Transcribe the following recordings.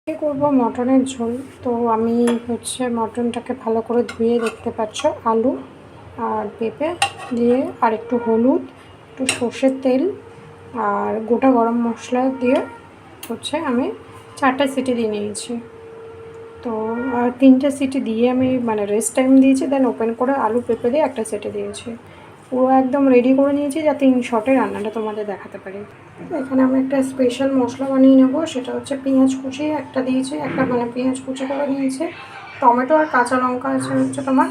করব মটনের ঝোল। তো আমি মটনটাকে ভালো করে ধুয়ে দেখতে পাচ্ছ, আলু আর পেঁপে দিয়ে আর একটু হলুদ, একটু সর্ষের তেল আর গোটা গরম মশলা দিয়ে আমি 4টা সিটি দিয়ে নিয়েছি। তো 3টে সিটি দিয়ে আমি রেস্ট টাইম দিয়েছি, দেন ওপেন করে আলু পেঁপে দিয়ে একটা সিটি দিয়েছি। পুরো একদম রেডি করে নিয়েছি যাতে ইন শর্টে রান্নাটা তোমাদের দেখাতে পারি। এখানে আমি একটা স্পেশাল মশলা বানিয়ে নেবো, সেটা হচ্ছে পেঁয়াজ কুচি একটা দিয়েছি, পেঁয়াজ কুচি করে নিয়েছি, টমেটো আর কাঁচা লঙ্কা আছে তোমার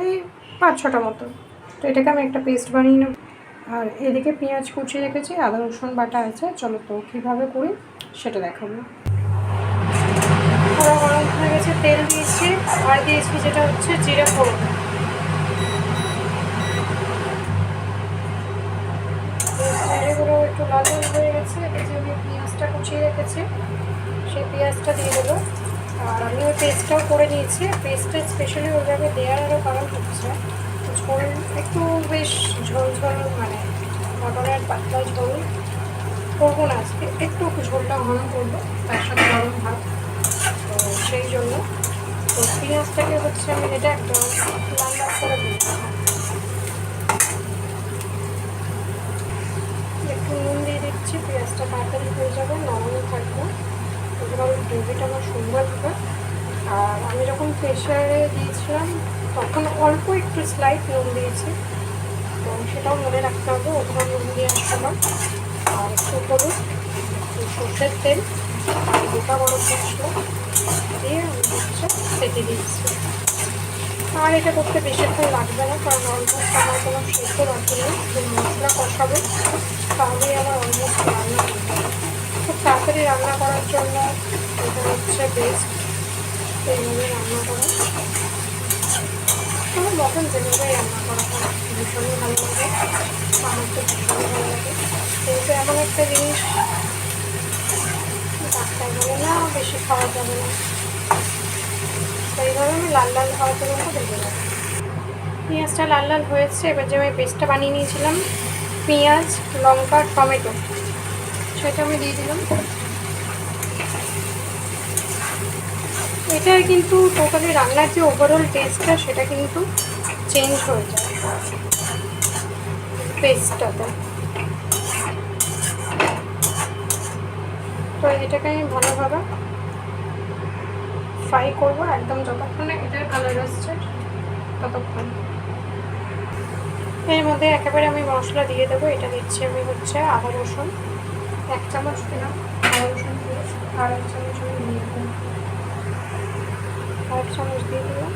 এই 5-6টা মতো। তো এটাকে আমি একটা পেস্ট বানিয়ে নেব। আর এদিকে পেঁয়াজ কুচি রেখেছি, আদা রসুন বাটা আছে। চলো তো কীভাবে করি সেটা দেখাবো। পুরো গরম হয়ে গেছে, তেল দিয়েছি আর দিয়েছি যেটা হচ্ছে জিরে ফোড়ন। জিরেগুলো একটু লাল লাল হয়ে গেছে, এই যে আমি পেঁয়াজটা কুচিয়ে রেখেছি সেই পেঁয়াজটা দিয়ে দেবো। আর আমি ওই পেস্টটাও করে নিয়েছি। পেস্টটা স্পেশালি ওইভাবে দেওয়ার আরও কারণ হচ্ছে ঝোল একটু বেশ ঝোল ঝোল, মটনের পাতলা ঝোল করবো না আজকে, একটু ঝোলটা ঘন করবো, তার সাথে গরম ভাত। তো সেই জন্য তো পেঁয়াজটাকে আমি এটা একদম লাল লাল করে দিয়েছি। একটু নুন দিয়ে দিচ্ছি, পেঁয়াজটা তাড়াতাড়ি হয়ে যাবে, নরমও থাকবে, এবার গ্রেভিটা আমার সুন্দর হবে। আর আমি যখন প্রেশারে দিয়েছিলাম তখন অল্প একটু স্লাইট নুন দিয়েছি, তো সেটাও মনে রাখতে হবে, ওখানে নুন দিয়ে আসলাম। আর একটু হলুদ, সর্ষের তেল আর গোটা গরম মশলা দিয়ে আমি সেটে দিচ্ছি। আর এটা করতে বেশিক্ষণ লাগবে না, কারণ অলমোস্ট আমার কোনো সেদ্ধ বাকি নেই, মশলা কষাবো তাহলেই আমার অলমোস্ট রান্না হয়ে যাবে। খুব তাড়াতাড়ি রান্না করার জন্য এটা হচ্ছে বেস্ট, এইভাবে রান্না করা। আমার মটন যেভাবেই রান্না করা হয় ভীষণই ভালো লাগে, আমার তো ভীষণই ভালো লাগে। কিন্তু এমন একটা জিনিস ডাক্তার বলে না বেশি খাওয়া যাবে না, তো এইভাবে আমি লাল লাল হওয়া পর্যন্ত ভেজে নেব। পেঁয়াজটা লাল লাল হয়েছে, এবার যে আমি পেস্টটা বানিয়ে নিয়েছিলাম পেঁয়াজ লঙ্কা টমেটো, সেটা আমি দিয়ে দিলাম। এটা কিন্তু টোটালি রান্নার যে ওভারঅল টেস্টটা সেটা কিন্তু চেঞ্জ হয়ে যায় পেস্টটাতে। তো এটাকে আমি ভালোভাবে ফ্রাই করবো একদম যতক্ষণ না এটার কালার আসছে ততক্ষণ। এর মধ্যে একেবারে আমি মশলা দিয়ে দেবো। এটা দিচ্ছি আমি আদা রসুন 1 চামচ দিলাম, আদা রসুন পেস্ট আর 1 চামচ আমি দিয়ে দিলাম, 1 চামচ দিয়ে দিলাম।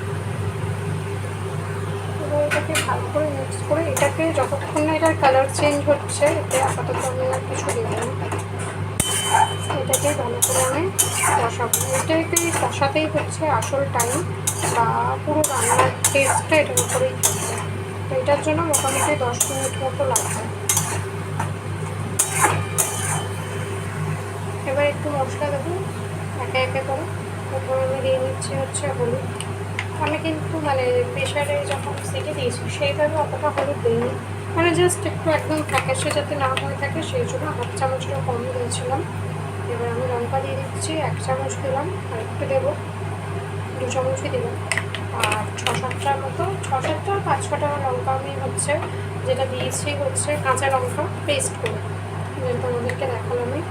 এবার এটাকে ভালো করে মিক্স করে এটাকে যতক্ষণ না এটার কালার চেঞ্জ হচ্ছে, এতে আপাতত আমি আর কিছু দেবো না, এটাকে ভালো করে আমি কষাবো। এটাকে কষাতেই আসল টাইম বা পুরো রান্নার টেস্টটা এটার উপরেই থাকবে। তো এটার জন্য মোটামুটি 10 মিনিট মতো লাগবে। এবার একটু মশলা দেবো একে একে করে। প্রথমে আমি দিয়ে নিচ্ছি হলুদ। আমি কিন্তু প্রেশারে যখন সিটি দিয়েছি সেইভাবে অতটা হলুদ দিইনি, জাস্ট একটু একদম ফ্যাকাশে যাতে না হয়ে থাকে সেই জন্য 1/2 চামচটা কম দিয়েছিলাম। এবার আমি লঙ্কা দিয়ে দিচ্ছি 1 চামচ দিলাম, আর একটু দেবো, 2 চামচই দিলাম। আর 6-7টার মতো 6-7টা 5-6টা লঙ্কা আমি যেটা দিয়েছি কাঁচা লঙ্কা পেস্ট করে, তোমাদেরকে দেখালাম আমি।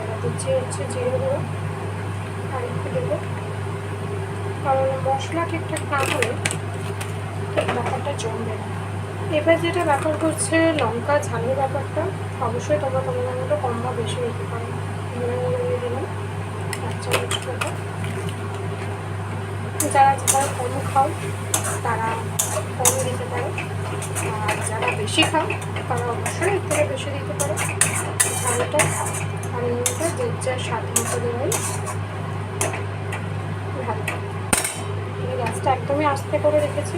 এবার দিচ্ছি জিরে গুঁড়ো আর একটু দেবো, কারণ মশলা ঠিকঠাক না হলে ঠিক ব্যাপারটা জমবে না। এবার যেটা ব্যাপার লঙ্কা ঝালের ব্যাপারটা, অবশ্যই তোমরা তোমাদের মতো কম বা বেশি নিতে পারো। দিয়ে দিলাম 1 চামচ মতো। যারা কম খাও তারা কম দিতে পারো, আর যারা বেশি খাও তারা অবশ্যই এর থেকে বেশি দিতে পারো। ঝালটা আর নুনটা যে যার স্বাদ মতো দেওয়াই ভালো। এই গ্যাসটা একদমই আস্তে করে রেখেছি।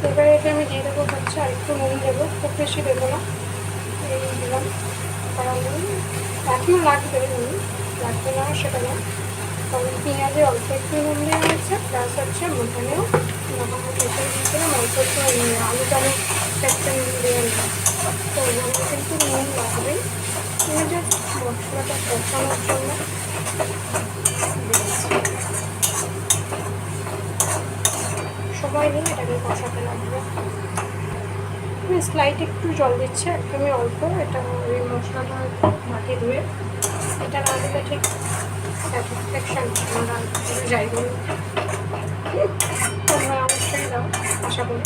এবারে এটা আমি দিয়ে দেবো আর একটু নুন দেবো, খুব বেশি দেবো না, এই দিলাম। কারণ এখনও লাগবে, নুন লাগবে না সেটা না, কারণ পেঁয়াজে অল্প একটু নুন দেওয়া হয়েছে, প্লাস মটনেও যখন প্রেশার দিয়েছিলাম অল্প একটু আলুটা আমি একটা নুন দেওয়া নেই, তো ওগুলো কিন্তু নুন লাগবেই। জাস্ট মশলাটা কষানোর জন্য নিয়ে এটাকে কষাতে লাগবে। আমি স্লাইড একটু জল দিচ্ছি, একদমই অল্প। এটা ওই মশলাটা একটু মাটি ধুয়ে, এটা না দিলে ঠিক স্যাটিসফ্যাকশান আমরা যাই বলি। তোমরা অবশ্যই দাও, আশা করি।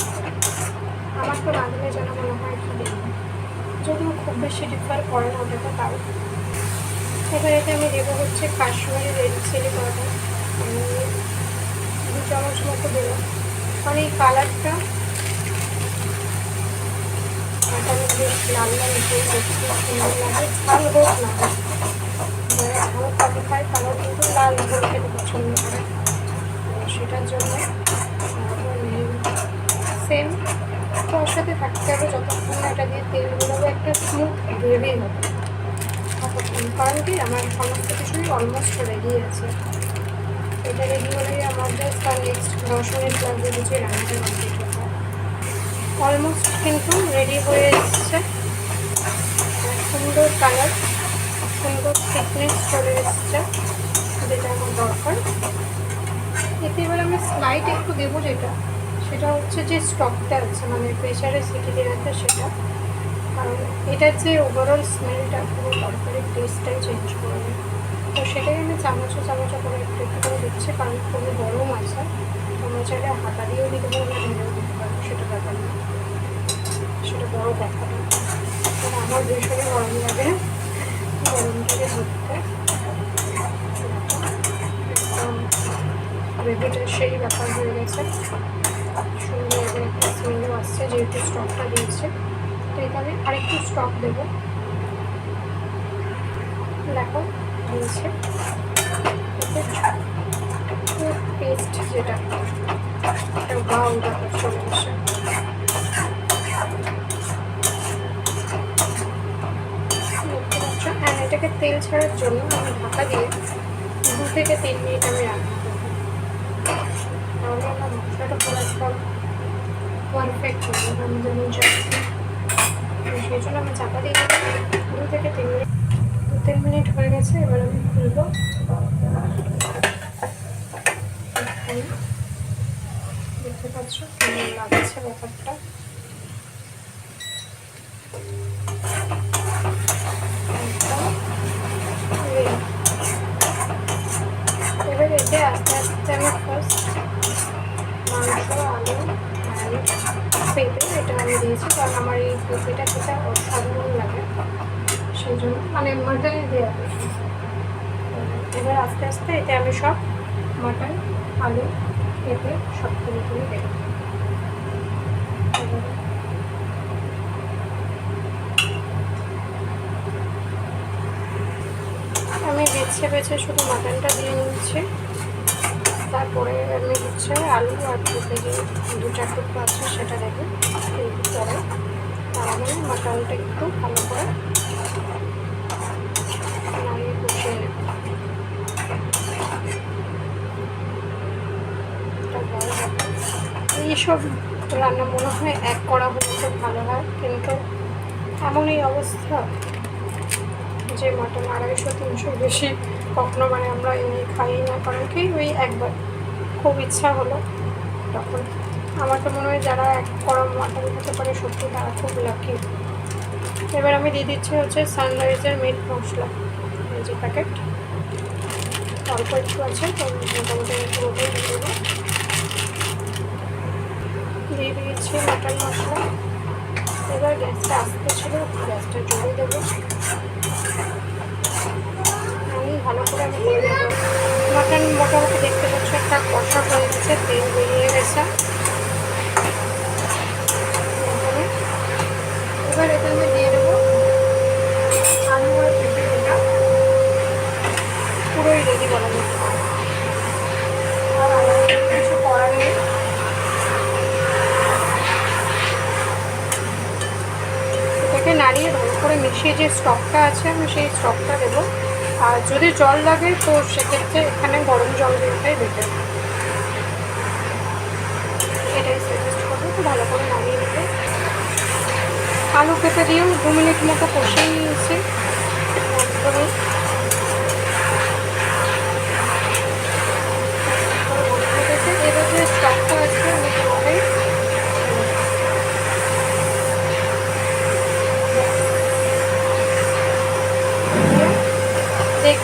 আমার তো না দিলে যেন মনে হয় কি দেবো, যদিও খুব বেশি ডিফার করে না ওটাতে তাও। এবার এতে আমি দেবো হচ্ছে কাশ্মীরি রেড চিলি পাউডার, আমি 2 চামচ মতো দেবো। আর এই কালারটা বেশ লাল লাল দিয়ে দেখতে সুন্দর লাগে। ঝাল হোক না হোক, যারা ঝাল পাখি খায় তারা কিন্তু লাল ঝোল খেতে পছন্দ করে, সেটার জন্য সেম তোর সাথে থাকতে হবে যতক্ষণ না এটা দিয়ে তেল বেরোবে, একটা স্মুথ গ্রেভি হবে ততক্ষণ। কারণ কি আমার সমস্ত কিছুই অলমোস্ট রেডি আছে। এটা রেডি হলেই আমাদের তার নেক্সট 10 মিনিট লাগবে বুঝে রান্নাটা কমপ্লিট হতে। অলমোস্ট কিন্তু রেডি হয়ে এসছে, সুন্দর কালার, সুন্দর থিকনেস চলে এসছে, যেটা আমার দরকার। এতে এবার আমি স্লাইড একটু দেবো, সেটা হচ্ছে যে স্টকটা আছে, মানে প্রেশারে সিটি দেওয়াতে সেটা। কারণ এটার যে ওভারঅল স্মেলটা পুরো তরকারির টেস্টটাই চেঞ্জ করবে। তো সেটাই আমি চামচে চামচে করে একটু একটু করে দিচ্ছি, কারণ খুবই গরম আছে। তোমরা চাইলে হাতা দিয়েও দিতে পারবো, ঢেলেও দিতে পারবো, সেটা ব্যাপার না, সেটা বড় কথা না। আমার ভীষণই গরম লাগে, গরমটাকে ধরতে। একদম গ্রেভিটা সেই ব্যাপার হয়ে গেছে, সুন্দর একটা স্মেলও আসছে যেহেতু স্টকটা দিয়েছে। তো এখানে আরেকটু স্টক দেবো, দেখো দিয়েছে। পেস্ট যেটা গাও ব্যাপার চলে আসে। হ্যাঁ, এটাকে তেল ছাড়ার জন্য আমি ঢাকা দিয়ে 2 থেকে 3 মিনিট আমি রান্না করবো, তাহলে আমার মশলাটা পুরো একদম পারফেক্ট হবে আমি যেমন চাচ্ছি। সেই জন্য আমি চাপা দিয়ে 2 থেকে 3 মিনিট। 2-3 মিনিট হয়ে গেছে, এবার আমি খুলবো। দেখতে পাচ্ছ কেমন লাগছে ব্যাপারটা। এবার এতে আস্তে আস্তে আমি ফার্স্ট মাংস, আলু আর পেঁপে এটা আমি দিয়েছি, কারণ আমার এই পেঁপেটা খেতে অসাধারণ লাগে, সেই জন্য মানে মাটনে দেওয়া। এবার আস্তে আস্তে এতে আমি সব মাটন, আলু, পেঁপে সব তুলে তুলে দেবো। আমি বেছে বেছে শুধু মাটনটা দিয়ে নিচ্ছি, তারপরে আমি হচ্ছে আলু আর পেঁপে যে 2-4 টুকরো আছে সেটা দেবো পরে। তার আগে মাটনটা একটু ভালো করে নাড়িয়ে কষিয়ে নেব। এইসব রান্না মনে হয় এক করা হলে খুব ভালো হয়, কিন্তু এমনই অবস্থা যে মাটন 250-300 বেশি কখনো মানে আমরা এমনি খাই না, কারণ কি ওই একবার খুব ইচ্ছা হলো তখন। আমার তো মনে হয় যারা এক কড়া মাটন খেতে পারে সত্যি তারা খুব লাকি। এবার আমি দিয়ে দিচ্ছি হচ্ছে সানরাইজের মিট মশলা, এই যে প্যাকেট, অল্প একটু আছে তো মোটামুটি পুরোটাই দিয়ে দেবো। দিয়ে দিয়েছি মাটন মশলা। এবার গ্যাসটা আস্তে ছিল, গ্যাসটা জোরে দেবো, আমি ভালো করে আমি করে দেবো। মাটন মোটামুটি দেখতে পাচ্ছ একটা কষা হয়ে গেছে, তেল বেরিয়ে গেছে। এবার এটা আমি দিয়ে দেবো আলু আর পেঁপে, যেটা পুরোই রেডি বলা যেতে পারে, আর আলাদা কিছু করার নেই। এটাকে নাড়িয়ে ভালো করে মিশিয়ে যে স্টকটা আছে আমি সেই স্টকটা দেবো। আর যদি জল লাগে তো সেক্ষেত্রে এখানে গরম জল দেওয়াটাই বেটার, এটাই সাজেস্ট করবো। তো ভালো করে নাড়িয়ে দেবে। আলু পেঁপে দিয়েও 2 মিনিট মতো কষিয়ে নিয়েছি একদমই। এবার যে স্টকটা আছে আমি পুরোটাই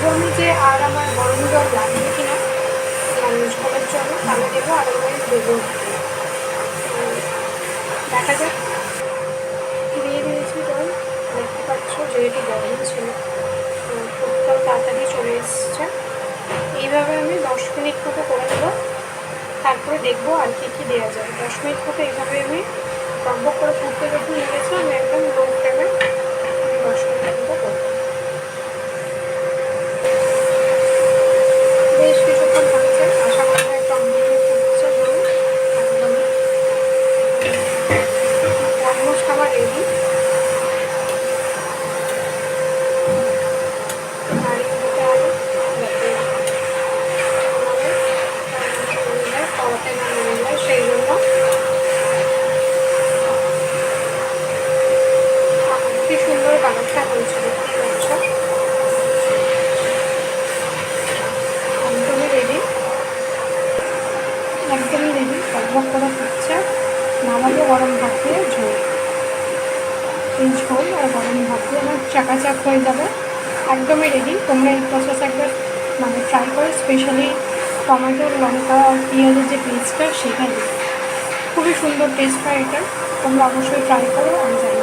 আমি যে আর আমার গরম জল লাগবে কিনা মানে ঝোলের জন্য, তাহলে দেবো, আদারওয়াইজ দেবো না। দেখা যাক। দিয়ে দিয়েছি জল, দেখতে পাচ্ছ যেহেতু গরম ছিল তো খুবটাও তাড়াতাড়ি চলে এসছে। এইভাবে আমি 10 মিনিট মতো করে দেবো, তারপরে দেখবো আর কি দেওয়া যায়। 10 মিনিট মতো এইভাবে আমি টকবক করে ফুটতে যখন লেগেছে আমি একদম লো ফ্লেমে 10 মিনিট মতো করবো। বেশ কিছুক্ষণ হয়েছে, আশা করা যায় টকবকে ফুটছে ধরুন একদমই অলমোস্ট আমার রেডি। নাড়িয়ে দিতে হবে যাতে আমাদের কড়াতে না লেগে যায়, সেই জন্য কি সুন্দর কালারটা হয়েছে দেখতে পাচ্ছ। একদমই রেডি, একদমই রেডি। টকবক করে ফুটছে, নামাবো গরম ভাত দিয়ে ঝোল। এই ঝোল আর গরম ভাত দিয়ে আমার চাকাচাক হয়ে যাবে। একদমই রেডি। তোমরা এই প্রসেস একবার মানে ট্রাই করো, স্পেশালি টমেটোর, লঙ্কা আর পেঁয়াজের যে পেস্টটা সেটা দিয়ে খুবই সুন্দর টেস্ট হয় এটা। তোমরা অবশ্যই ট্রাই করো, আমি জানি।